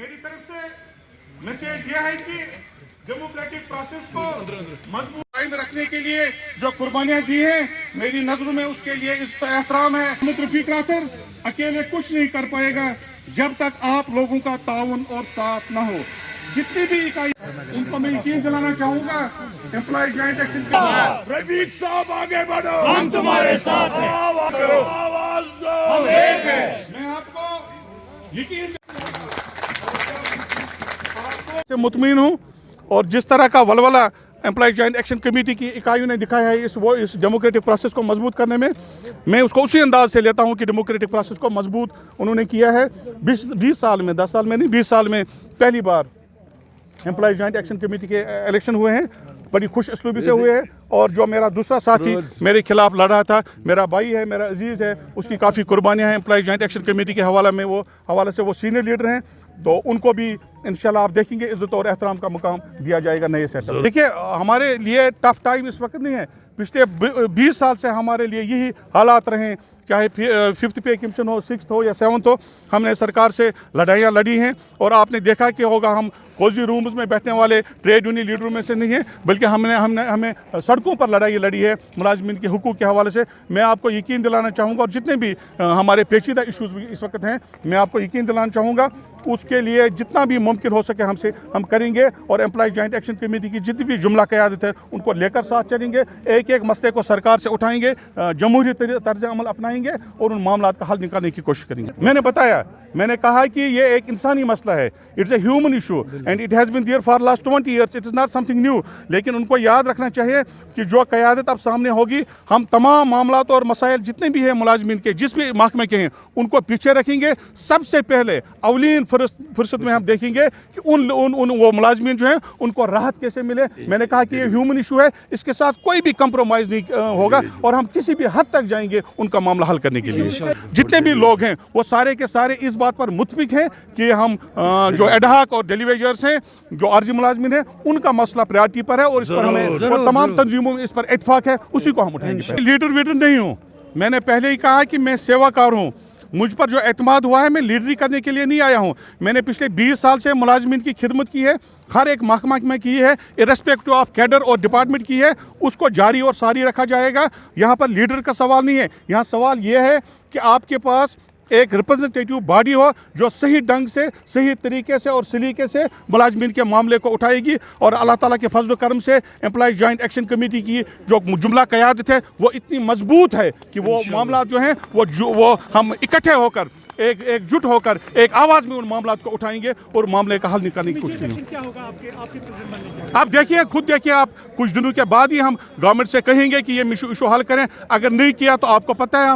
मेरी तरफ से मैसेज यह है कि डेमोक्रेटिक प्रोसेस को मजबूत कायम रखने के लिए जो कुर्बानियां दी हैं, मेरी नजरों में उसके लिए इस एहतराम है। रफीक नासिर अकेले कुछ नहीं कर पाएगा जब तक आप लोगों का ताउन और साथ न हो। जितनी भी इकाई उनको मैं यकीन दिलाना चाहूंगा, एम्प्लॉय जॉइंट एक्शन के रफीक साहब आगे बढ़ो, हम तुम्हारे साथ हैं। आवाज दो, हम एक हैं। मैं आपको यकीन से मुतमिन हूँ और जिस तरह का वलवला एम्प्लॉय जॉइंट एक्शन कमेटी की इकाइयों ने दिखाया है इस डेमोक्रेटिक प्रोसेस को मजबूत करने में, मैं उसको उसी अंदाज से लेता हूँ कि डेमोक्रेटिक प्रोसेस को मजबूत उन्होंने किया है। 20 साल में, 10 साल में नहीं, 20 साल में पहली बार एम्प्लॉय जॉइंट एक्शन कमेटी के इलेक्शन हुए हैं, बड़ी खुश इसलूबी से हुए हैं। और जो मेरा दूसरा साथी मेरे खिलाफ लड़ रहा था, मेरा भाई है, मेरा अजीज़ है, उसकी काफ़ी कुर्बानियाँ हैं एम्प्लॉय जॉइंट एक्शन कमेटी के हवाले से वो सीनियर लीडर हैं, तो उनको भी इंशाल्लाह आप देखेंगे इज्जत और एहतराम का मुकाम दिया जाएगा नए सेटअप। देखिए, हमारे लिए टफ टाइम इस वक्त नहीं है, पिछले 20 साल से हमारे लिए यही हालात रहे, चाहे 5th पे कमीशन हो, 6th हो या 7th हो, हमने सरकार से लड़ाइयाँ लड़ी हैं। और आपने देखा कि होगा, हम कोजी रूम्स में बैठने वाले ट्रेड यूनियन लीडरों में से नहीं हैं, बल्कि हमें सड़कों पर लड़ाई लड़ी है मुलाजमीन के हुकूक के हवाले से। मैं आपको यकीन दिलाना चाहूँगा, और जितने भी हमारे पेचीदा इशूज़ इस वक्त हैं, मैं आपको यकीन दिलाना चाहूँगा, उसके लिए जितना भी मुमकिन हो सके हम करेंगे। और एम्प्लॉय जॉइंट एक्शन कमेटी की जितनी भी जुमला क़यादत है उनको लेकर साथ चलेंगे, एक एक मसले को सरकार से उठाएंगे, जमहूरी तर्ज अमल अपनाएंगे और उन मामलात का हल निकालने की कोशिश करेंगे। मैंने कहा कि ये एक इंसानी मसला है, it's a human issue and it has been there for last 20 years, it is not something new. लेकिन उनको याद रखना चाहिए कि जो क़यादत अब सामने होगी, हम तमाम मामलात और मसाइल जितने भी हैं मुलाजमीन के, जिस भी महकमे के हैं, उनको पीछे रखेंगे। सबसे पहले अवलीन फुर्सत में हम देखेंगे कि उन वो मुलाजमीन जो हैं उनको राहत कैसे मिले। मैंने कहा कि ये ह्यूमन इशू है, इसके साथ कोई भी कंप्रोमाइज़ नहीं होगा और हम किसी भी हद तक जाएंगे उनका मामला हल करने के लिए। जितने भी लोग हैं वो सारे के सारे इस बात पर मुत्फिक हैं कि हम जो एडहाक और डेलीवेजर्स हैं, जो आर्जी मुलाजमीन हैं, उनका मसला प्रायोरिटी पर है और इस पर हमें और तमाम तंजीमों में इस पर इत्तेफाक है, उसी को हम उठाएंगे। लीडर नहीं हूँ, मैंने पहले ही कहा कि मैं सेवाकार हूँ। मुझ पर जो एतमाद हुआ है, मैं लीडरी करने के लिए नहीं आया हूँ। मैंने पिछले 20 साल से मुलाजमीन की खिदमत की है, हर एक महकमा में की है, इर्रेस्पेक्टिव ऑफ कैडर और डिपार्टमेंट की है, उसको जारी और सारी रखा जाएगा। यहाँ पर लीडर का सवाल नहीं है, यहाँ सवाल ये है कि आपके पास एक रिप्रेजेंटेटिव बॉडी हो जो सही ढंग से, सही तरीके से और सलीके से मुलाजमीन के मामले को उठाएगी। और अल्लाह ताला के फजल करम से एम्प्लॉय जॉइंट एक्शन कमेटी की जो जुमला क़यादत है वो इतनी मजबूत है कि वो मामला जो हैं वो हम इकट्ठे होकर एकजुट होकर एक आवाज़ में उन मामलात को उठाएंगे और मामले का हल निकालने की कोशिश करेंगे। क्या होगा आपके आप देखिए, खुद देखिए, आप कुछ दिनों के बाद ही हम गवर्नमेंट से कहेंगे कि ये इशू हल करें। अगर नहीं किया तो आपको पता है